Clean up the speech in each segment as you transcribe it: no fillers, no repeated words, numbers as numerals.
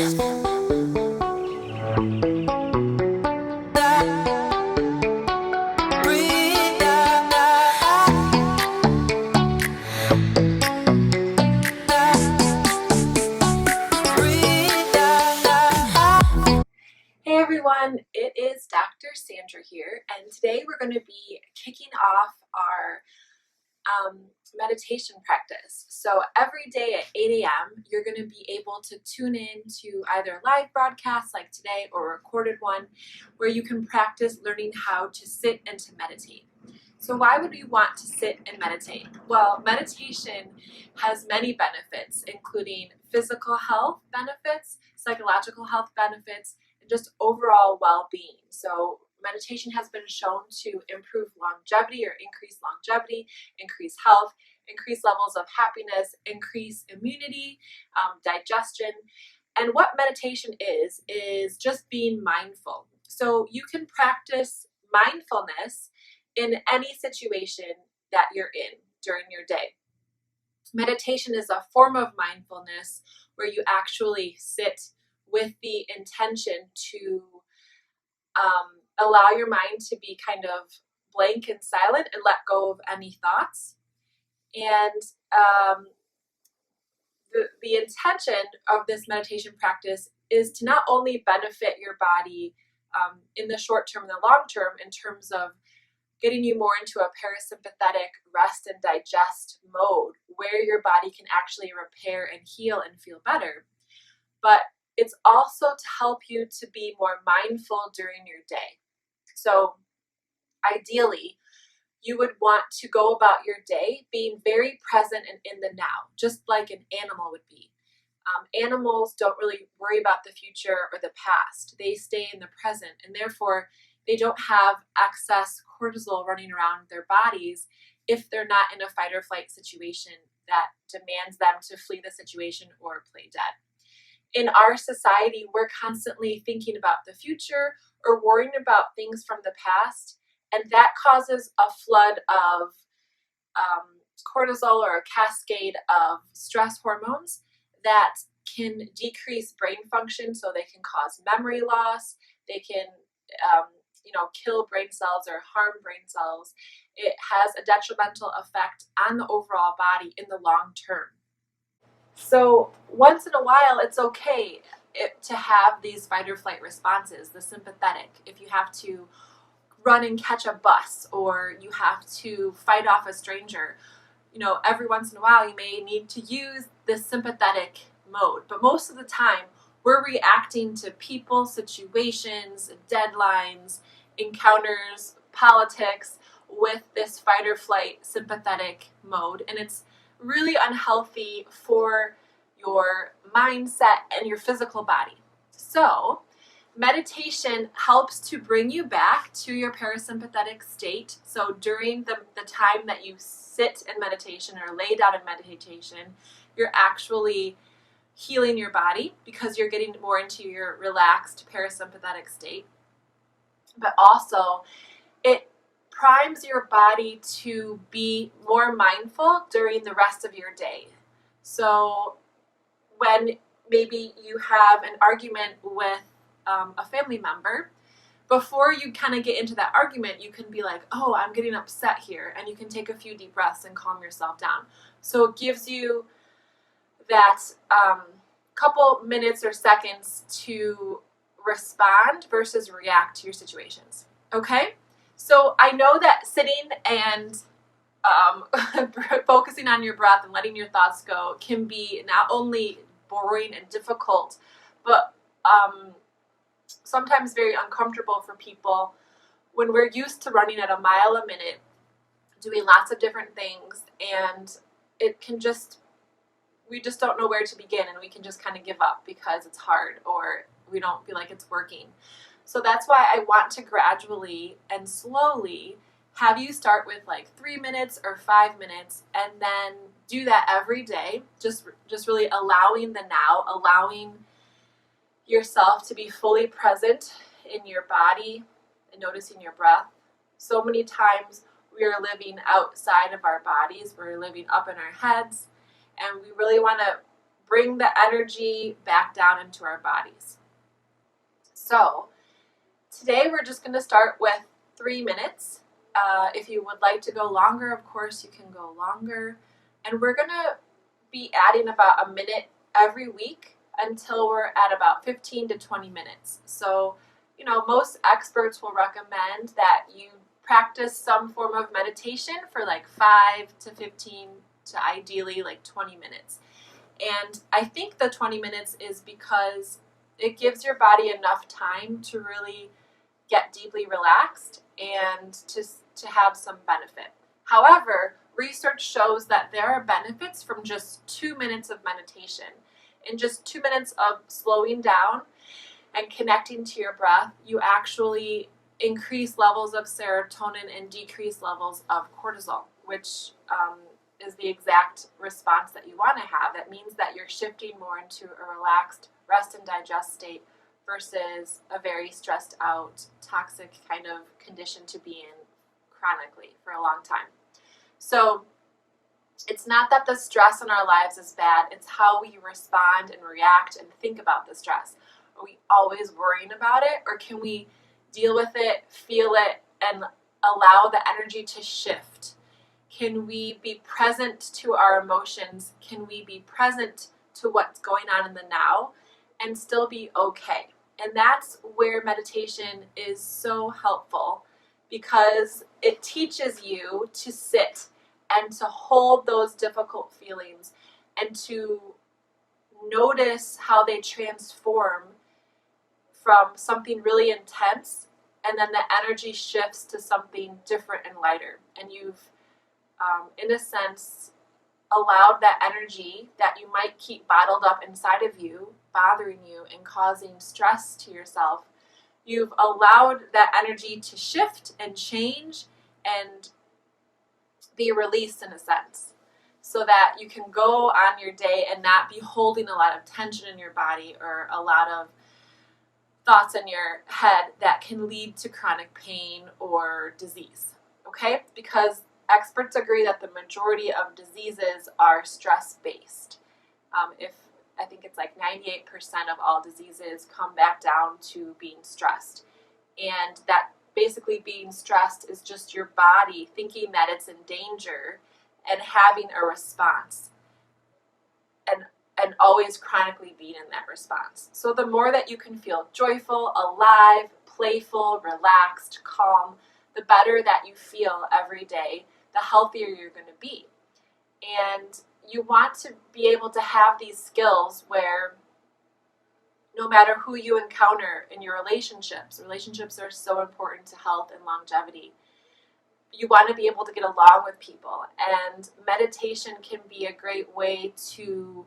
Hey everyone, it is Dr. Sandra here, and today we're going to be kicking off our meditation practice. So every day at 8 a.m., you're going to be able to tune in to either live broadcasts like today or a recorded one where you can practice learning how to sit and to meditate. So why would we want to sit and meditate? Well, meditation has many benefits, including physical health benefits, psychological health benefits, and just overall well-being. So meditation has been shown to improve longevity or increase longevity, increase health, increase levels of happiness, increase immunity, digestion. And what meditation is just being mindful. So you can practice mindfulness in any situation that you're in during your day. Meditation is a form of mindfulness where you actually sit with the intention to allow your mind to be kind of blank and silent and let go of any thoughts. And the intention of this meditation practice is to not only benefit your body in the short term and the long term in terms of getting you more into a parasympathetic rest and digest mode where your body can actually repair and heal and feel better, but it's also to help you to be more mindful during your day. So ideally, you would want to go about your day being very present and in the now, just like an animal would be. Animals don't really worry about the future or the past. They stay in the present, and therefore they don't have excess cortisol running around their bodies if they're not in a fight or flight situation that demands them to flee the situation or play dead. In our society, we're constantly thinking about the future or worrying about things from the past, and that causes a flood of cortisol or a cascade of stress hormones that can decrease brain function, so they can cause memory loss, they can kill brain cells or harm brain cells. It has a detrimental effect on the overall body in the long term. So once in a while, it's okay to have these fight or flight responses, the sympathetic. If you have to run and catch a bus, or you have to fight off a stranger, every once in a while you may need to use this sympathetic mode. But most of the time, we're reacting to people, situations, deadlines, encounters, politics with this fight or flight sympathetic mode. And it's really unhealthy for your mindset and your physical body. So meditation helps to bring you back to your parasympathetic state. So during the time that you sit in meditation or lay down in meditation, you're actually healing your body because you're getting more into your relaxed parasympathetic state. But also, it primes your body to be more mindful during the rest of your day. So when maybe you have an argument with a family member, before you kind of get into that argument, you can be like, oh, I'm getting upset here. And you can take a few deep breaths and calm yourself down. So it gives you that couple minutes or seconds to respond versus react to your situations. Okay? So I know that sitting and focusing on your breath and letting your thoughts go can be not only boring and difficult, but sometimes very uncomfortable for people when we're used to running at a mile a minute, doing lots of different things, and we just don't know where to begin, and we can just kind of give up because it's hard or we don't feel like it's working. So that's why I want to gradually and slowly have you start with like 3 minutes or 5 minutes, and then do that every day. Just really allowing the now, allowing yourself to be fully present in your body and noticing your breath. So many times we are living outside of our bodies. We're living up in our heads, and we really want to bring the energy back down into our bodies. So today we're just going to start with 3 minutes. If you would like to go longer, of course, you can go longer. And we're going to be adding about a minute every week until we're at about 15 to 20 minutes. So, most experts will recommend that you practice some form of meditation for like 5 to 15 to ideally like 20 minutes. And I think the 20 minutes is because it gives your body enough time to really get deeply relaxed and to have some benefit. However, research shows that there are benefits from just 2 minutes of meditation. In just 2 minutes of slowing down and connecting to your breath, you actually increase levels of serotonin and decrease levels of cortisol, which is the exact response that you want to have. It means that you're shifting more into a relaxed rest and digest state versus a very stressed out, toxic kind of condition to be in chronically for a long time. So it's not that the stress in our lives is bad, it's how we respond and react and think about the stress. Are we always worrying about it, or can we deal with it, feel it, and allow the energy to shift? Can we be present to our emotions? Can we be present to what's going on in the now and still be okay? And that's where meditation is so helpful, because it teaches you to sit and to hold those difficult feelings and to notice how they transform from something really intense, and then the energy shifts to something different and lighter. And you've, in a sense, allowed that energy that you might keep bottled up inside of you, bothering you and causing stress to yourself, you've allowed that energy to shift and change and be released in a sense, so that you can go on your day and not be holding a lot of tension in your body or a lot of thoughts in your head that can lead to chronic pain or disease, okay? Because experts agree that the majority of diseases are stress-based. I think it's like 98% of all diseases come back down to being stressed. And that basically being stressed is just your body thinking that it's in danger and having a response, and always chronically being in that response. So the more that you can feel joyful, alive, playful, relaxed, calm, the better that you feel every day, the healthier you're going to be. And you want to be able to have these skills where no matter who you encounter in your relationships are so important to health and longevity. You want to be able to get along with people, and meditation can be a great way to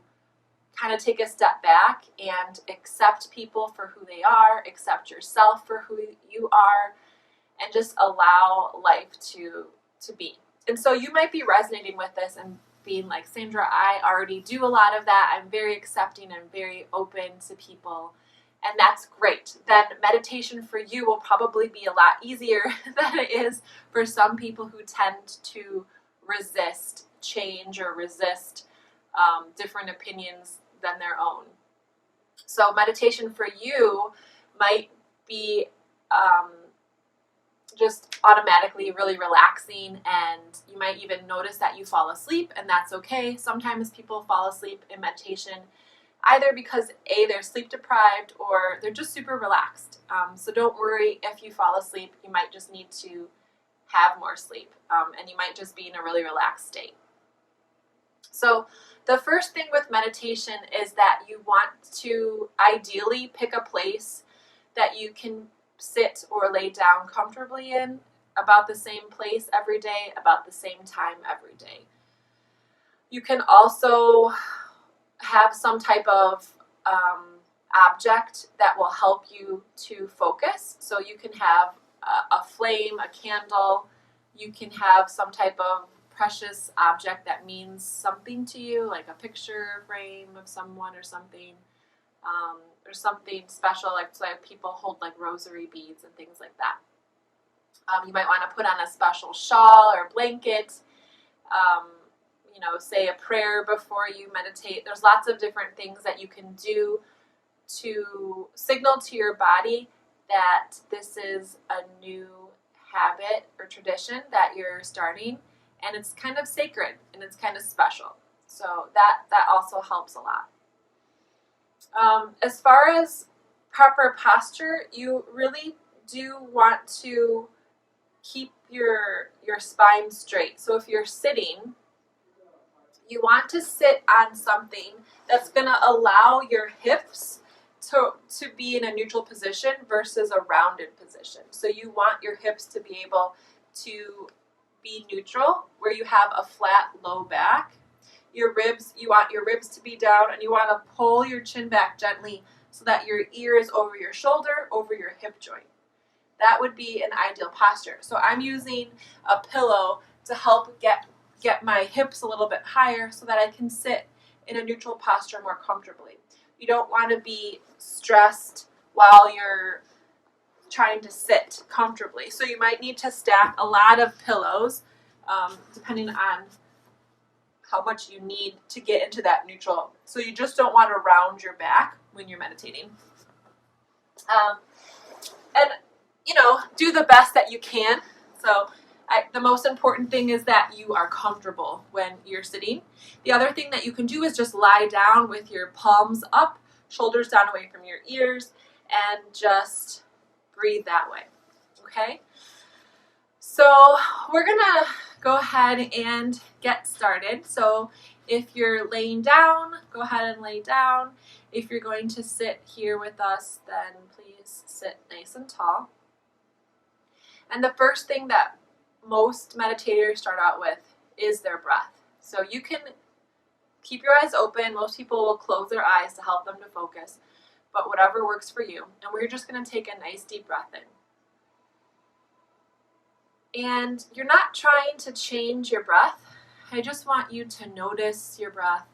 kind of take a step back and accept people for who they are, accept yourself for who you are, and just allow life to be. And so you might be resonating with this and being like, Sandra, I already do a lot of that. I'm very accepting and very open to people. And that's great. Then meditation for you will probably be a lot easier than it is for some people who tend to resist change or resist different opinions than their own. So meditation for you might be just automatically really relaxing, and you might even notice that you fall asleep, and that's okay. Sometimes people fall asleep in meditation either because they're sleep deprived or they're just super relaxed. So don't worry if you fall asleep. You might just need to have more sleep, and you might just be in a really relaxed state. So the first thing with meditation is that you want to ideally pick a place that you can sit or lay down comfortably in, about the same place every day, about the same time every day. You can also have some type of object that will help you to focus. So you can have a flame, a candle. You can have some type of precious object that means something to you, like a picture frame of someone or something. Or something special, like people hold like rosary beads and things like that. You might want to put on a special shawl or blanket. say a prayer before you meditate. There's lots of different things that you can do to signal to your body that this is a new habit or tradition that you're starting, and it's kind of sacred and it's kind of special. So that also helps a lot. As far as proper posture, you really do want to keep your spine straight. So if you're sitting, you want to sit on something that's going to allow your hips to be in a neutral position versus a rounded position. So you want your hips to be able to be neutral, where you have a flat low back. Your ribs, you want your ribs to be down, and you want to pull your chin back gently so that your ear is over your shoulder, over your hip joint. That would be an ideal posture. So I'm using a pillow to help get my hips a little bit higher so that I can sit in a neutral posture more comfortably. You don't want to be stressed while you're trying to sit comfortably. So you might need to stack a lot of pillows, depending on how much you need to get into that neutral. So you just don't want to round your back when you're meditating. And do the best that you can. So the most important thing is that you are comfortable when you're sitting. The other thing that you can do is just lie down with your palms up, shoulders down away from your ears, and just breathe that way. Okay? So we're going to go ahead and get started. So if you're laying down, go ahead and lay down. If you're going to sit here with us, then please sit nice and tall. And the first thing that most meditators start out with is their breath. So you can keep your eyes open. Most people will close their eyes to help them to focus, but whatever works for you. And we're just going to take a nice deep breath in. And you're not trying to change your breath. I just want you to notice your breath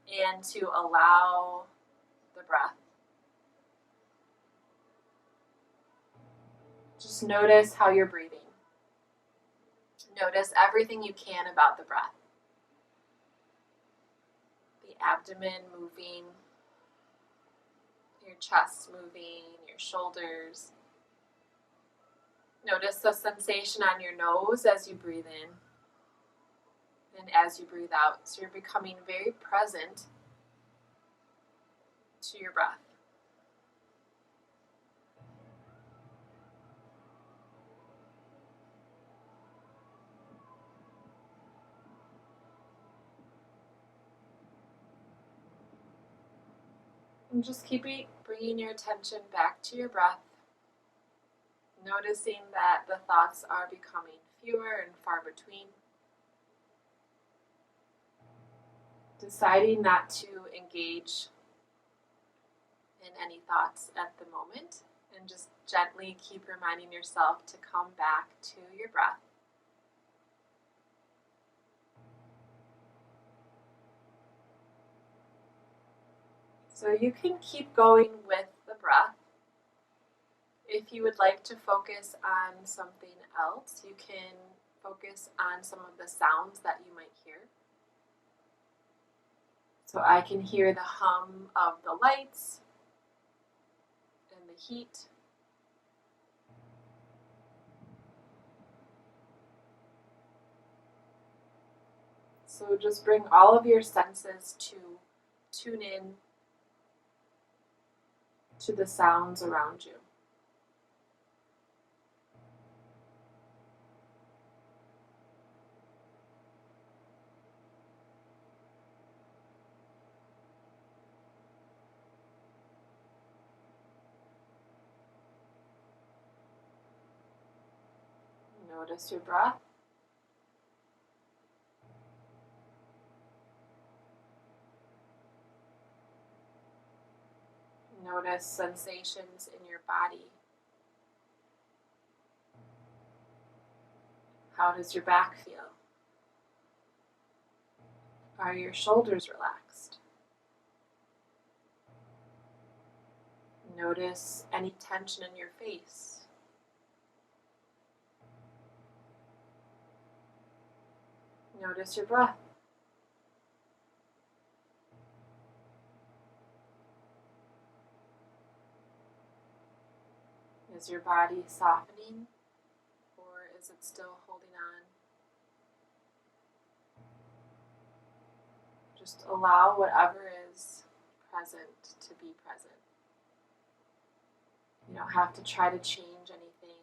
and to allow the breath. Just notice how you're breathing. Notice everything you can about the breath. The abdomen moving, your chest moving, your shoulders. Notice the sensation on your nose as you breathe in and as you breathe out. So you're becoming very present to your breath. And just keep bringing your attention back to your breath, noticing that the thoughts are becoming fewer and far between. Deciding not to engage in any thoughts at the moment, and just gently keep reminding yourself to come back to your breath. So you can keep going with the breath. If you would like to focus on something else, you can focus on some of the sounds that you might hear. So I can hear the hum of the lights and the heat. So just bring all of your senses to tune in to the sounds around you. Notice your breath. Notice sensations in your body. How does your back feel? Are your shoulders relaxed? Notice any tension in your face. Notice your breath. Is your body softening, or is it still holding on? Just allow whatever is present to be present. You don't have to try to change anything.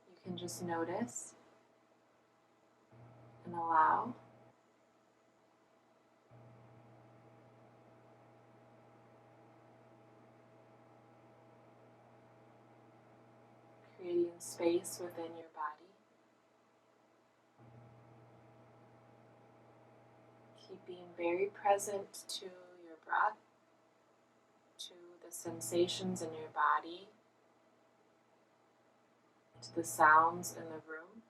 You can just notice and allow. Creating space within your body. Keep being very present to your breath, to the sensations in your body, to the sounds in the room.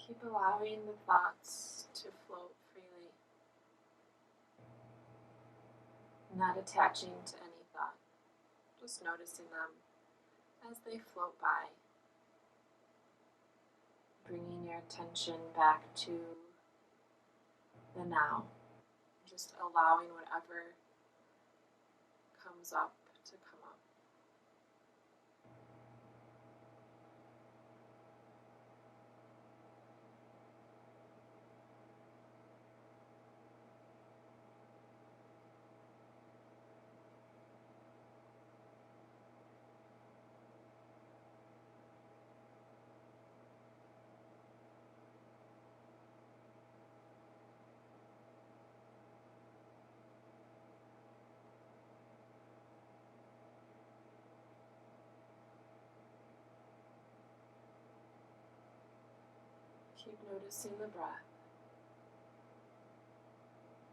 Keep allowing the thoughts to float freely, not attaching to any thought, just noticing them as they float by, bringing your attention back to the now, just allowing whatever comes up to come up. Keep noticing the breath,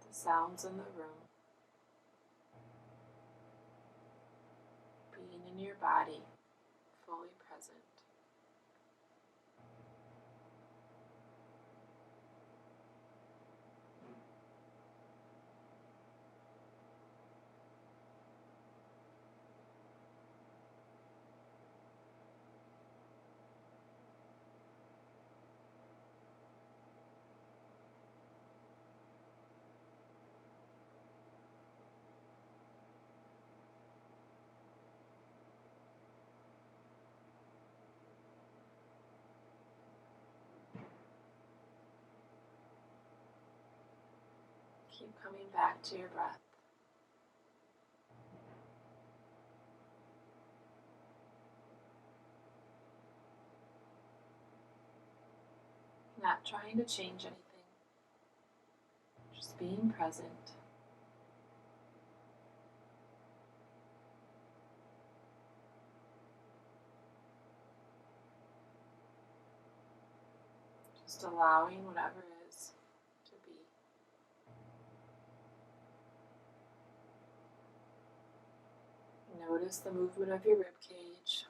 the sounds in the room, being in your body, fully present. Keep coming back to your breath. Not trying to change anything, just being present. Just allowing whatever is to be. Notice the movement of your rib cage,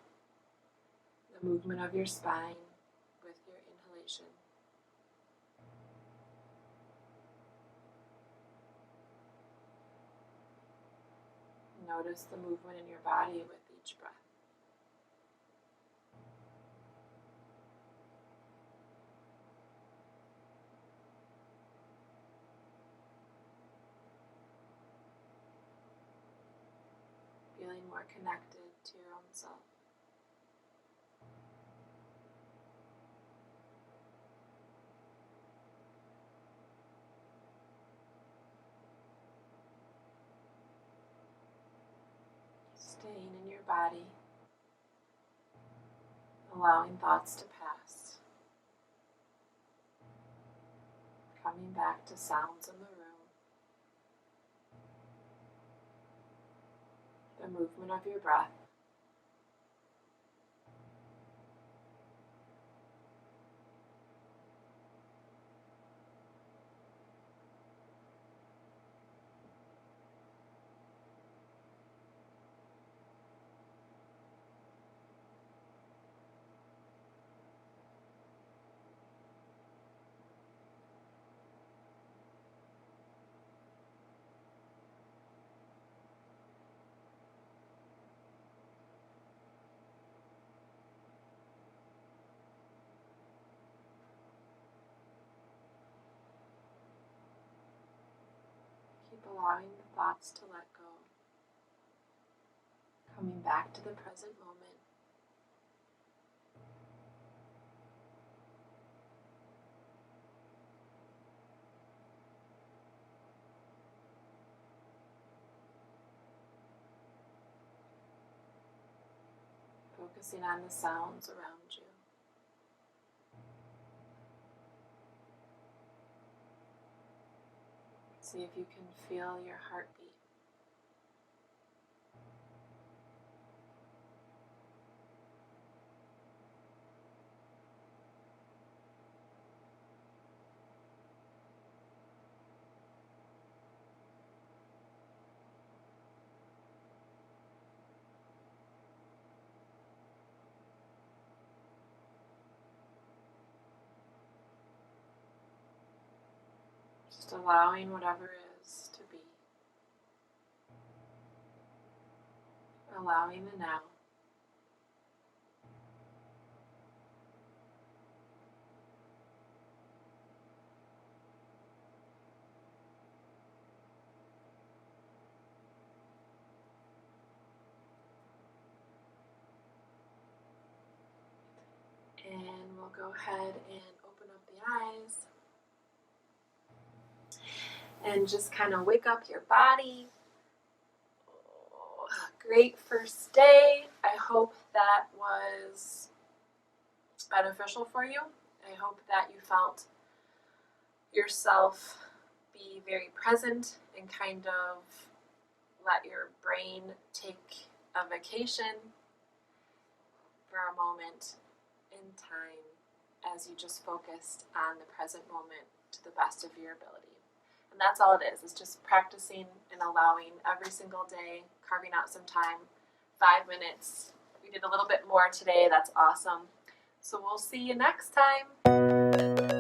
the movement of your spine with your inhalation. Notice the movement in your body with each breath. more connected to your own self. Staying in your body, allowing thoughts to pass, coming back to sounds in the room, the movement of your breath, allowing the thoughts to let go, coming back to the present moment. Focusing on the sounds around you. See if you can feel your heartbeat. Just allowing whatever is to be. Allowing the now. And we'll go ahead and open up the eyes. And just kind of wake up your body. Great first day. I hope that was beneficial for you. I hope that you felt yourself be very present and kind of let your brain take a vacation for a moment in time as you just focused on the present moment to the best of your ability. And that's all it is. It's just practicing and allowing every single day, carving out some time, 5 minutes. We did a little bit more today. That's awesome. So we'll see you next time.